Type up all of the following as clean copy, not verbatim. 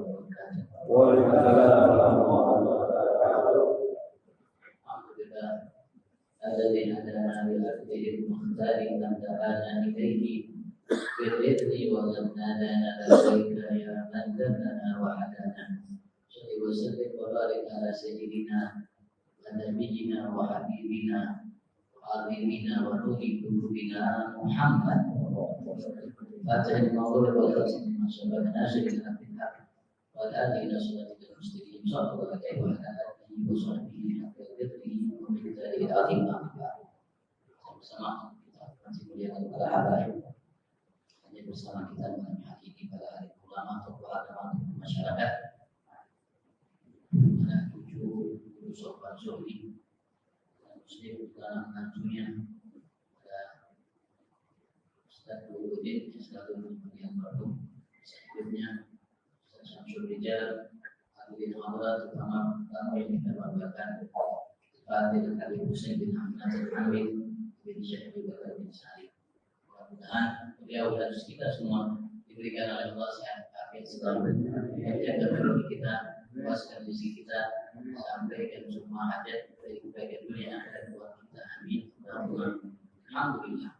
wabarakatuh. Waalaikumsalam warahmatullahi wabarakatuh. Alhamdulillah. Alladzi hadana bil hidayati muhtadin lam ta'ana ilayhi bi'idni wa lam nadana labbaika ya man dana wa hadana. Salli wa sallim wa barik ala sayyidina wa nabiyyina wa habibina wa alimina wa nuri qulubina Muhammad. Fatihah al-Mawlud wa al-Khatim masyaallah nasir ila al-haq wa al-hadi ila siratal mustaqim sallallahu alaihi wa alihi wa sahbihi wa bihi al-azim. Bersama kita masih mulia para habaib, hanya bersama kita dengan hakiki para alim ulama atau ulama masyarakat. Ada 7 sobat sobi muslim dalam nantunya. Ustadz selalu yang baru sebelumnya Ustadz Syamsul Rijal hadirin hadirat terutama tamu yang kita banggakan Fadil Habib Husain bin Ahmad Al-Hamid bin Syekh Bakar bin Salim. Mudah-mudahan beliau dan kita semua diberikan oleh Allah sehat afiat selalu, menjaga ekonomi kita, puaskan rezeki kita, sampaikan semua hajat dari kebaikan dunia akhirat buat kita. Amin. Alhamdulillah.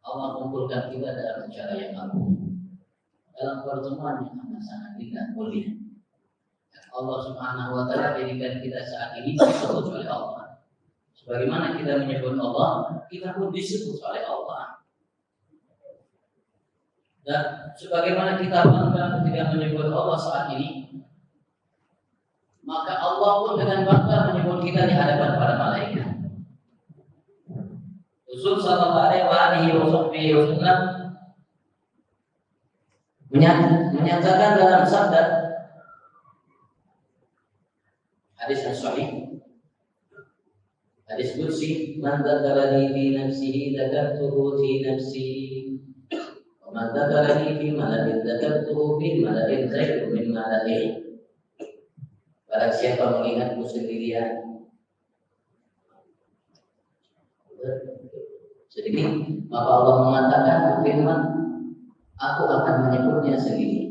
Allah kumpulkan kita dalam acara yang agung, dalam pertemuan yang amat sangat indah mulia. Allah Subhanahu wa Ta'ala jadikan kita saat ini disebut oleh Allah. Sebagaimana kita menyebut Allah, kita pun disebut oleh Allah. Dan sebagaimana kita bangga ketika menyebut Allah saat ini, maka Allah pun dengan bangga menyebut kita di hadapan para malaikat. Rasul sallallahu alaihi wasallam menyatakan dalam sabda hadis yang sahih, hadis qudsi, man dzakarani fi nafsihi dzakartuhu fi nafsi wa man dzakarani fi mala'in dzakartuhu fi mala'in khairum min mala'ihi. Barang siapa mengingatku sendirian sedikit, maka Allah mengatakan firman, aku akan menyebutnya sendiri.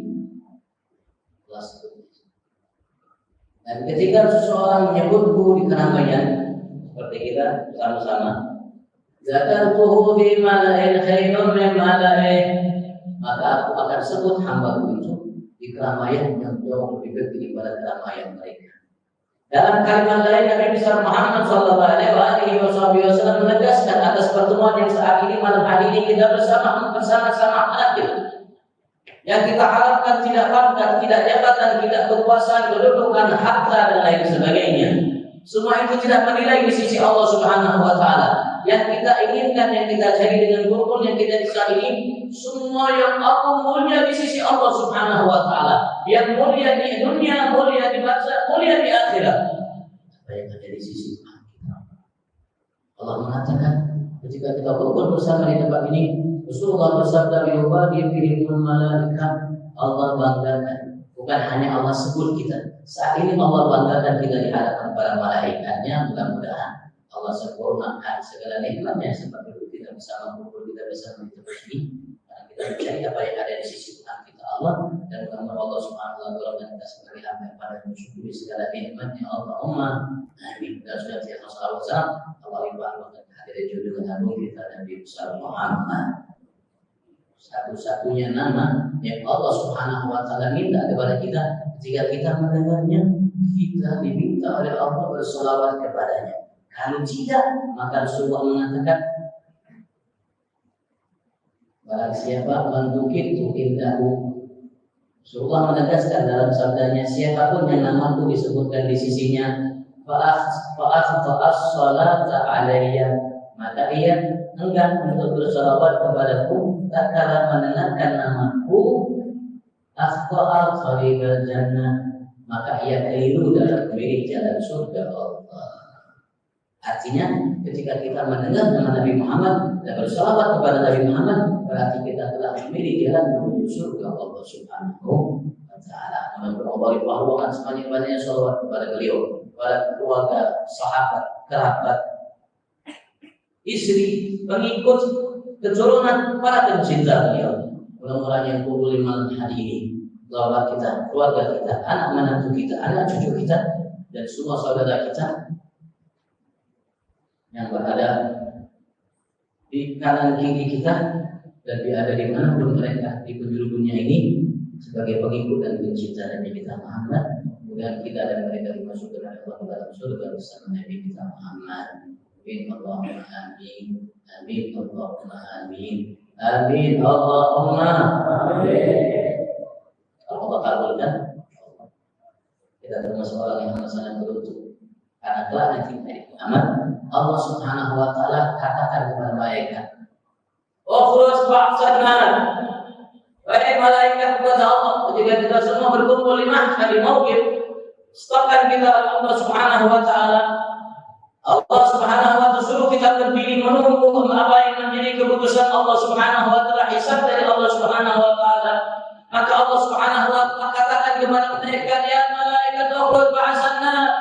Dan ketika seseorang menyebutku di keramaian seperti kita bersama-sama, zakartuhu fi mala'in khairum min mala'ihi, maka aku akan sebut hamba-Ku itu di keramaian yang jauh lebih gede daripada keramaian mereka. Dalam kalimat lain Nabi besar Muhammad sallallahu alaihi wasallam menegaskan atas pertemuan yang saat ini malam hari ini kita bersama-sama hadir. Yang kita harapkan tidak pangkat, tidak jabatan, tidak kekuasaan, kedudukan, harta dan lain sebagainya. Semua itu tidak bernilai di sisi Allah Subhanahu wa Ta'ala. Yang kita inginkan, yang kita cari dengan rukun yang kita bisa ini, semua yang aku mulia di sisi Allah Subhanahu wa Ta'ala. Yang mulia di dunia, mulia di barzakh, mulia di akhirat. Apa yang ada di sisi Tuhan kita? Allah mengatakan ketika kita berkumpul bersama di tempat ini, Rasulullah bersabda, "Yubadi bihimul malaika." Allah banggakan, bukan hanya Allah sebut kita. Saat ini Allah banggakan kita di hadapan para malaikatnya. Mudah-mudahan Allah sempurnakan segala nikmatnya seperti itu kita bersama kumpul kita bersama di tempat ini. Kita mencari apa yang ada di sisi Tuhan kita Allah, dan mudah-mudahan Allah Subhanahu wa Ta'ala kita sebagai hamba yang pada mensyukuri segala nikmatnya. Allahumma amin. Dan sudah tiada masalah. Allah ibadah dan hadirin junjungan agung kita Nabi besar Muhammad. Satu-satunya nama yang Allah Subhanahu wa Ta'ala minta kepada kita, ketika kita mendengarnya, kita diminta oleh Allah bersolawat kepadanya. Kalau tidak, maka Rasulullah mengatakan, barang siapa mendukitu indahu, Rasulullah menegaskan dalam sabdanya, siapapun yang namaku disebutkan di sisinya, fa'akhfa'as salata alayya, maka ia enggan untuk bersolawat kepadaku tak kala mendengarkan namaku, akhta'a tariqal jannah, maka ia keliru dalam memilih jalan surga Allah. Artinya ketika kita mendengar nama Nabi Muhammad dan bersolawat kepada Nabi Muhammad, berarti kita telah memilih jalan menuju surga Allah Subhanahu wa Ta'ala. Mudah-mudahan Allah limpahkan sebanyak-banyaknya sholawat kepada beliau, kepada keluarga, sahabat, kerabat, istri, pengikut, keturunan para pencinta beliau. Mudah-mudahan yang kumpul di malam hari ini, sahabat kita, keluarga kita, anak menantu kita, anak cucu kita, dan semua saudara kita yang berada di kanan kiri kita dan berada di manapun mereka di penjuru dunia ini sebagai pengikut dan pencinta Nabi kita Muhammad. Kemudian kita dan mereka dimasukkan oleh Allah dalam surga bersama Nabi kita Muhammad. Amin Allahumma amin. Amin Allahumma amin. Amin Allahumma amin. Kalau Allah kabulkan, kita termasuk orang yang sangat beruntung. Karena kelak nanti hari kiamat Allah Subhanahu wa taala katakan kepada malaikat, "Ukhruj ba'san nar." Wahai malaikat kepada Allah, ketika kita semua berkumpul di mahsyar di mauqif, stopkan kita Allah Subhanahu wa taala. Allah Subhanahu wa taala suruh kita berdiri menunggu apa yang menjadi keputusan Allah Subhanahu wa taala, hisab dari Allah Subhanahu wa taala. Maka Allah Subhanahu wa taala katakan kepada malaikat, "Ya malaikat, ukhruj ba'san nar."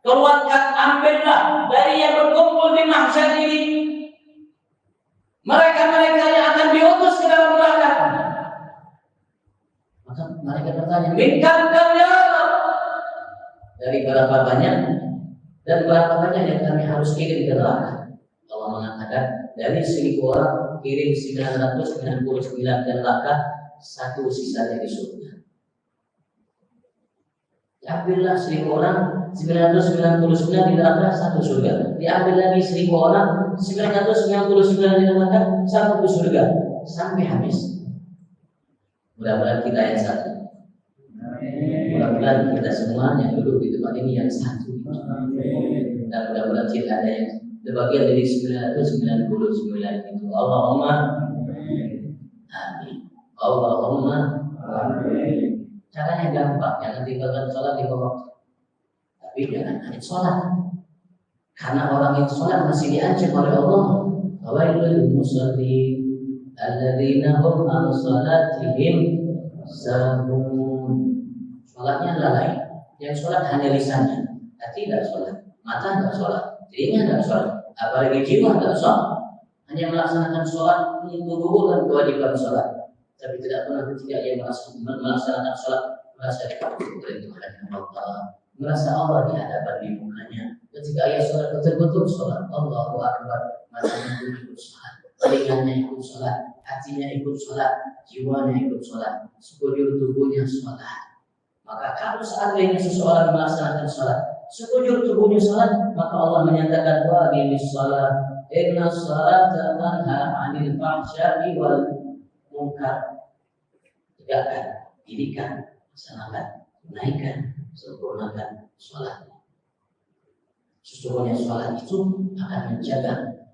Keluarkan, ambillah dari yang berkumpul di mahsyar ini mereka-mereka yang akan diutus ke dalam neraka. Maka mereka bertanya, "Min kam ya Allah?" Dari berapa banyak dan berapa banyak yang kami harus kirim ke neraka? Allah mengatakan, dari 1000 orang kirim 999 ke neraka, satu sisanya di surga. Diambillah 1000 orang, 999 di neraka, satu surga. Diambil lagi 1000 orang, 999 di neraka, satu di surga. Sampai habis. Mudah-mudahan kita yang satu. Mudah-mudahan kita semua yang duduk di tempat ini yang satu. Dan mudah-mudahan tidak ada yang terbagian dari 999 itu. Allahumma amin. Allahumma amin. Caranya gampang, jangan tinggalkan sholat di bawah. Tapi jangan hanya sholat, karena orang yang sholat masih diancam oleh Allah. Fawailul musallin alladzina hum an sholatihim sahun. Sholatnya lalai, yang sholat hanya lisannya, hati tidak sholat, mata tidak sholat, telinga tidak sholat, apalagi jiwa tidak sholat. Hanya melaksanakan sholat, menggugurkan kewajiban sholat, tapi tidak pernah ketika ia melaksanakan sholat merasa dipaksa oleh Tuhan Allah, merasa Allah di hadapan di mukanya. Ketika ia sholat betul-betul sholat, Allahu Akbar, matanya ikut sholat, telinganya ikut sholat, hatinya ikut sholat, jiwanya ikut sholat, sekujur tubuhnya sholat. Maka kalau seandainya seseorang melaksanakan sholat, sekujur tubuhnya sholat, maka Allah menyatakan, wa aqimis sholat, inna sholata tanha 'anil fahsya'i wal munkar. Tegakkan, dirikan, laksanakan, naikkan, sempurnakan sholat. Sesungguhnya sholat itu akan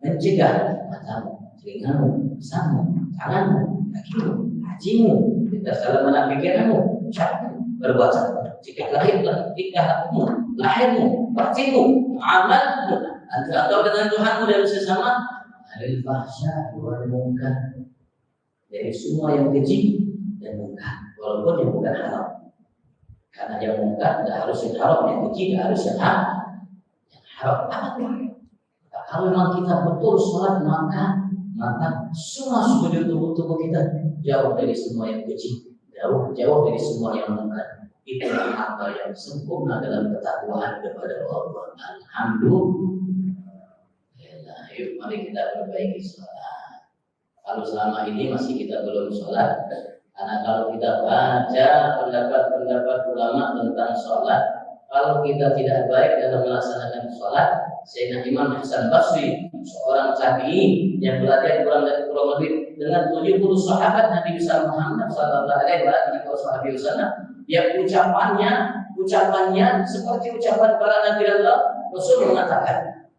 mencegah matamu, telingamu, lisanmu, tanganmu, kakimu, hajimu, dalam pikiranmu, ucapmu, perbuatan, jika lahirmu, batinmu, amalmu, antara kau dengan Tuhanmu dan sesama, alil fahsya wal munkar, dari semua yang keji dan munkar, walaupun yang bukan haram. Karena yang munkar tidak harus yang haram, yang keji tidak harus yang haram. Kalau memang kita betul sholat, maka semua sudut tubuh kita jauh dari semua yang keji, jauh dari semua yang munkar. Itulah hamba yang sempurna dalam ketakwaan kepada Allah. Alhamdulillah. Yuk, mari kita perbaiki sholat. Kalau selama ini masih kita belum sholat, karena kalau kita baca pendapat ulama tentang sholat, kalau kita tidak baik dalam melaksanakan sholat, Sayyidina Imam Hasan Basri, seorang tabi'in yang belajar kurang lebih dengan 70 sahabat Nabi besar Muhammad sallallahu alaihi wasallam, yang ucapannya seperti ucapan para nabi Allah. Rasul mengatakan,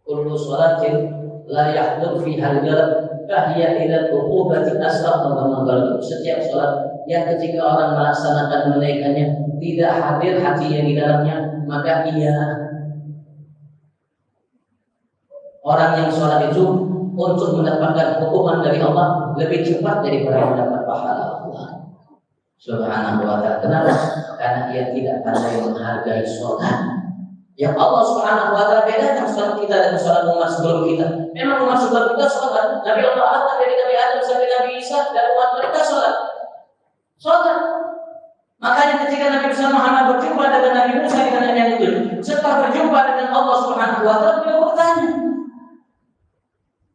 kullu sholatin la yahdur fiha al-qalb fahiya ila al-uqubati asraf wa maghfirah. Setiap sholat yang ketika orang melaksanakan menaikannya tidak hadir hatinya di dalamnya, maka orang yang sholat itu untuk mendapatkan hukuman dari Allah lebih cepat daripada mendapat pahala Allah Subhanahu wa ta'ala. Kenapa? Karena ia tidak pandai menghargai sholat. Yang Allah Subhanahu wa taala bedakan sholat kita dengan sholat umat sebelum kita. Memang umat sebelum kita sholat, Nabi Allah Adam dari Nabi Adam sampai Nabi Isa dan umat mereka sholat. Makanya ketika Nabi Muhammad berjumpa dengan Nabi Musa di tanah yang itu, setelah berjumpa dengan Allah Subhanahu wa taala, beliau bertanya,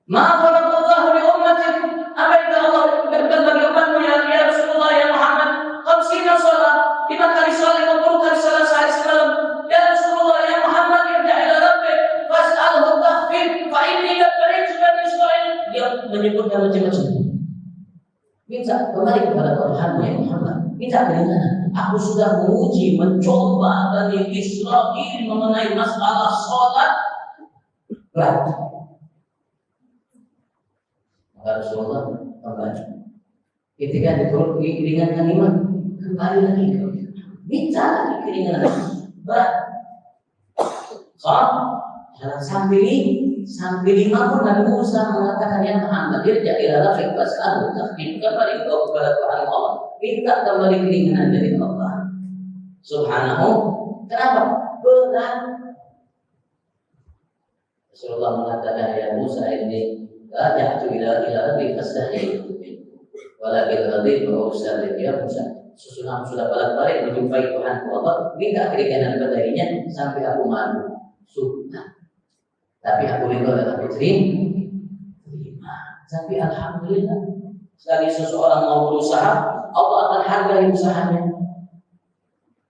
"Ma faradallahu li ummatik?" Apa yang Allah berikan bagi umatmu ya Rasulullah ya Muhammad? 50 salat, 5 kali salat, 50 kali salat sehari semalam. Ya Rasulullah ya Muhammad, irja' ila rabbik fas'alhu takhfif fa inni qad bari'tu bani Israil. Dia menyebutkan macam-macam. Minta kembali kepada Tuhanmu ya Muhammad. Minta keringanan. Aku sudah menguji, mencoba Bani Israil mengenai masalah sholat berat. Maka Rasulullah kembali. Ketika diturut keringanan iman, kembali lagi. Minta lagi keringanan berat. Sampai lima pun Nabi Musa mengatakan ya Muhammad, irja' ila rabbik fas'alhu takhfif. Kembali kepada Tuhan Allah, minta kembali keringanan dari Allah Subhanahu. Kenapa? Berat. Rasulullah mengatakan ya Musa ini raja'tu ila rabbik fastahyi walakin radhitu usalli ya Musa. Sudah balik-balik menjumpai Tuhan Allah, minta keringanan padanya sampai aku malu. Sunnah. Tapi aku itu adalah terima. Tapi alhamdulillah, sekali seseorang mau berusaha, Allah akan hargai usahanya.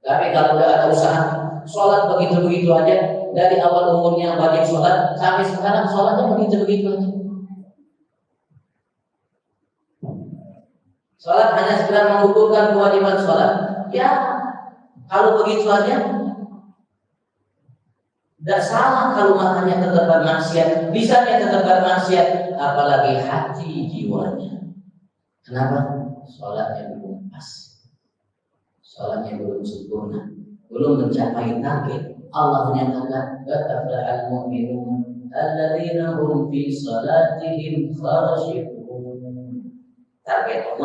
Tapi kalau tidak ada usaha, sholat begitu-begitu aja, dari awal umurnya wajib sholat sampai sekarang sholatnya begitu-begitu aja. Sholat hanya sekedar mengukurkan kewajiban sholat. Ya, kalau begitu aja, tidak salah kalau matanya tetap bermaksiat, bisanya tetap bermaksiat, apalagi hati jiwanya. Kenapa? Sholatnya belum pas, sholatnya belum sempurna, belum mencapai target. Allah menyatakan, "Qad mu'minun alladzina hum fi salatihim khashi'un." Target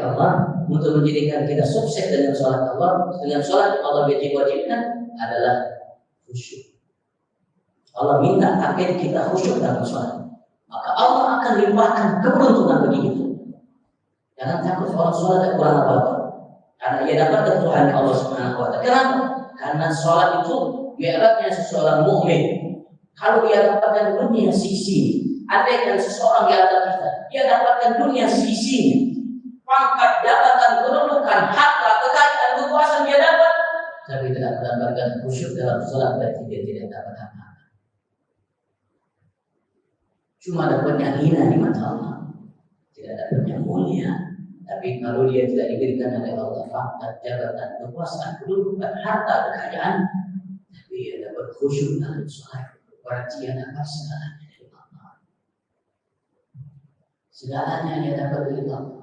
Allah untuk menjadikan kita sukses dengan sholat Allah, dengan sholat Allah wajibkan adalah khusyuk. Allah minta target kita khusyuk dalam sholat, maka Allah akan limpahkan keberuntungan bagi kita. Jangan takut orang sholat yang kurang apa-apa, karena ia dapat dari Tuhan Allah Subhanahu wa taala. Kenapa? Karena sholat itu biarnya seseorang mukmin. Kalau dia dapatkan dunia sisi, andaikan seseorang di atas kita, dia dapatkan dunia sisinya, pangkat, jabatan, kedudukan, harta, kekayaan, kekuasaan dia dapat, tapi tidak mendapatkan khusyuk dalam sholat, berarti dia tidak dapat apa-apa. Cuma dapatnya hina di mata Allah, tidak dapatnya mulia. Tapi kalau dia tidak diberikan oleh Allah pangkat, jabatan, kekuasaan, kedudukan, harta, kekayaan, tapi dia dapat khusyuk dalam sholat, berarti dia dapat segalanya dari Allah. Segalanya dia dapat dari Allah.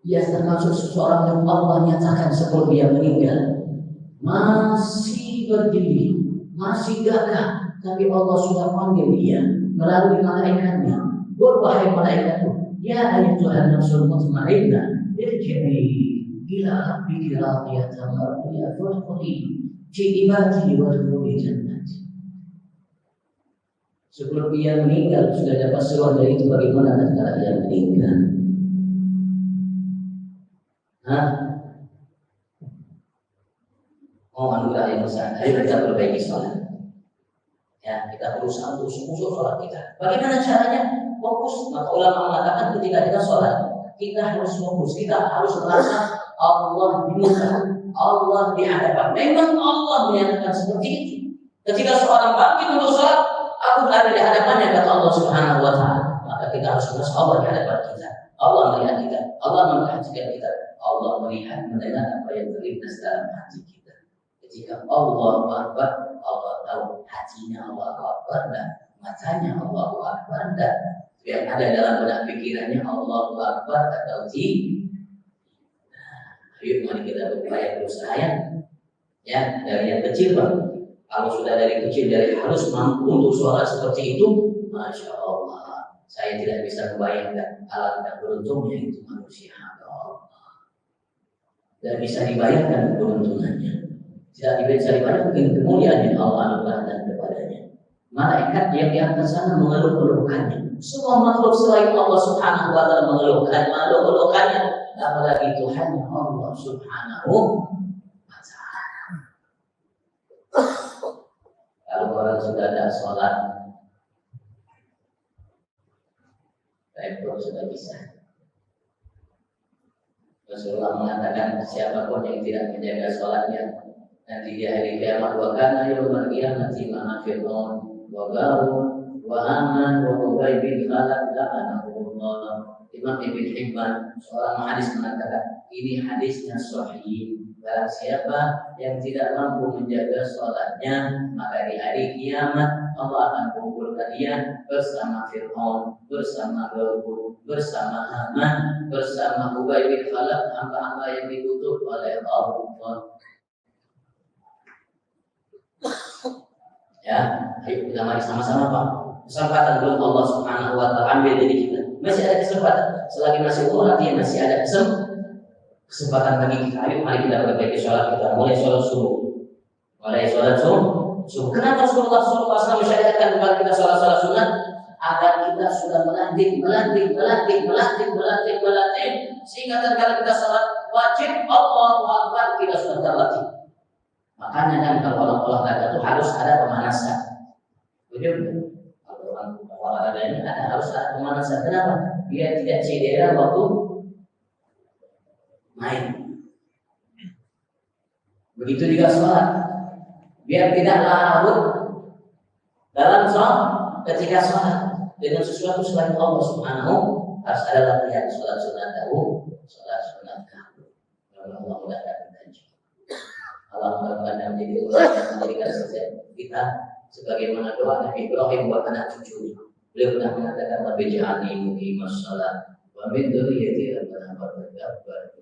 Ia termasuk seseorang yang Allah nyatakan sebelum dia meninggal masih berdiri, masih gagah, tapi Allah sudah panggil dia melalui malaikatnya. Wahai malaikatku, ya ayyuhan nafsul mutmainnah, irji'i ila rabbiki radiyatan mardiyah fadkhuli fi ibadi wadkhuli jannati. Sebelum dia meninggal sudah dapat seruan dari itu, bagaimana tatkala dia meninggal? Mau anugerah yang besar. Ayo kita perbaiki sholat. Ya, kita berusaha untuk sungguh sholat kita. Bagaimana caranya? Fokus. Maka ulama mengatakan ketika kita sholat, kita harus fokus. Kita harus merasa Allah di muka, Allah di hadapan. Memang Allah menyatakan seperti itu. Ketika seorang bangkit untuk sholat, aku berada di hadapannya, kata Allah Subhanahu wa taala. Maka kita harus merasa Allah di hadapan kita. Allah melihat kita. Allah memperhatikan kita. Allah melihat, mendengar apa yang terlintas dalam hati kita. Ketika Allah Akbar, Allah tahu hatinya Allah Akbar dan matanya Allah Akbar dan yang ada dalam benak pikirannya Allah Akbar atau tidak. Ayo mari kita berupaya berusaha ya dari yang kecil Pak. Kalau sudah dari kecil dari harus mampu untuk sholat seperti itu, Masya Allah, saya tidak bisa membayangkan alangkah beruntungnya itu manusia. dan bisa dibayarkan keuntungannya. Tidak bisa dibayarkan kemuliaan yang Allah anugerahkan kepadanya. Malaikat yang di atas sana mengeluh-eluhkannya. Semua makhluk selain Allah Subhanahu wa taala mengeluhkannya, apalagi Tuhannya Allah Subhanahu wa taala. Kalau orang sudah ada sholat, repot sudah bisa. Rasulullah mengatakan siapapun yang tidak menjaga sholatnya nanti di hari kiamat wa kana yaumal qiyamati ma'a fir'aun wa qarun wa aman wa ubay bin khalaf la'anahullah. Imam Ibn Hibban seorang hadis mengatakan ini hadisnya sahih. Barang siapa yang tidak mampu menjaga sholatnya, maka di hari kiamat Allah akan kumpulkan dia bersama Fir'aun, bersama Qarun, bersama Haman, bersama Ubay bin Khalaf, hamba-hamba yang dikutuk oleh Allah. Ya, ayo kita mari sama-sama Pak. Kesempatan belum Allah Subhanahu wa taala ambil dari kita. Masih ada kesempatan. Selagi masih umur artinya masih ada kesempatan bagi kita. Ayo mari kita perbaiki sholat kita. Mulai sholat subuh. Kenapa Rasulullah SAW mensyariatkan kepada kita sholat sunat? Agar kita sudah melatih sehingga tatkala kita sholat wajib Allahu Akbar kita sudah terlatih. Makanya kan kalau orang olahraga itu harus ada pemanasan. Betul? Kalau orang olahraga ini harus ada pemanasan. Kenapa? Biar tidak cedera waktu main. Begitu juga sholat. Biar tidak larut dalam sholat ketika sholat dengan sesuatu selain Allah Subhanahu. Harus ada latihan sholat sunat dahulu, sholat sunat dahulu. Allah mudahkan kita. Allah mudahkan menjadi urusan yang menjadikan kita sebagaimana doa Nabi Ibrahim buat anak cucunya. Beliau pernah mengatakan Rabbi ja'alni muqimas shalah wa min dzurriyyati rabbana taqabbal.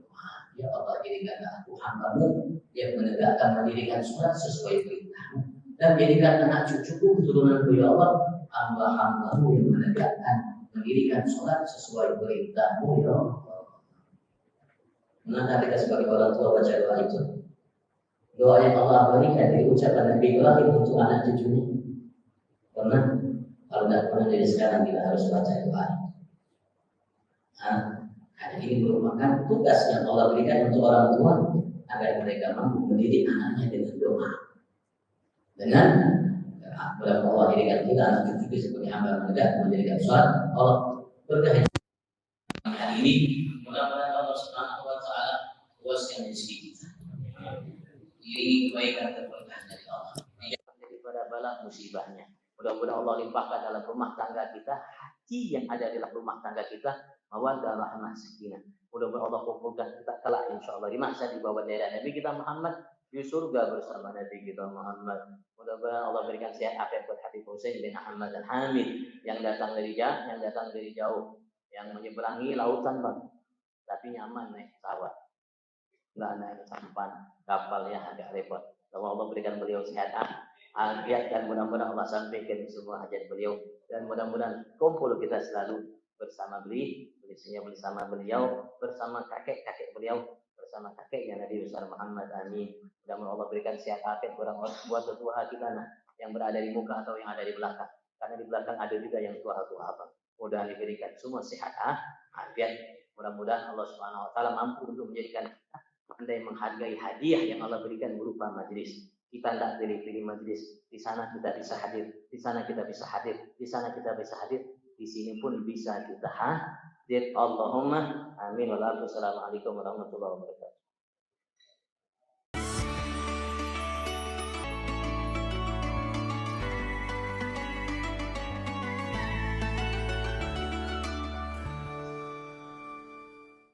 Ya Allah, jadikan aku hamba-Mu yang menegakkan mendirikan sholat sesuai perintah-Mu, dan jadikan anak cucuku keturunan-Mu ya Allah hamba-hamba-Mu yang menegakkan mendirikan sholat sesuai perintah-Mu ya Allah. Mengapa kita sebagai orang tua baca doa itu? Doa yang Allah berikan dari ucapan Nabi Ibrahim untuk anak cucunya. Pernah? Kalau tidak pernah jadi sekarang kita harus baca doa. Karena ini merupakan tugas yang Allah berikan untuk orang tua agar mereka mampu mendidik anaknya dengan doa. Dengan berapa Allah jadikan kita anak cucu sebagai hamba menegak menjadikan sholat Allah berkah hari ini. Mudah-mudahan Allah Subhanahu wa taala puaskan rezeki kita. Ini kebaikan dan berkah dari Allah. Daripada bala musibahnya. Mudah-mudahan Allah limpahkan dalam rumah tangga kita hati yang ada dalam rumah tangga kita mawaddah rahmah sakinah. Mudah-mudahan Allah kumpulkan kita kelak insyaallah di masa di bawah daerah Nabi kita Muhammad di surga bersama Nabi kita Muhammad. Mudah-mudahan Allah berikan sehat afiat buat Habib Husain bin Ahmad Al-Hamid yang datang dari jauh, yang menyeberangi lautan Bang. Tapi nyaman naik pesawat. Enggak naik sampan, kapalnya agak repot. Semoga Allah berikan beliau sehat afiat dan mudah-mudahan Allah sampaikan semua hajat beliau, dan mudah-mudahan kumpul kita selalu bersama bersama beliau, bersama kakek-kakek beliau, bersama kakeknya Nabi besar Muhammad. Amin. Mudah-mudahan Allah berikan sehat afiat buat tua kita yang berada di muka atau yang ada di belakang. Karena di belakang ada juga yang tua-tua apa. Mudah diberikan semua sehat afiat. Mudah-mudahan Allah Subhanahu wa taala mampu untuk menjadikan pandai menghargai hadiah yang Allah berikan berupa majlis. Kita tidak pilih-pilih majlis. Di sana kita bisa hadir, di sana kita bisa hadir, di sana kita bisa hadir, di sini pun bisa kita hadir. Allahumma amin. Wassalamualaikum warahmatullahi wabarakatuh.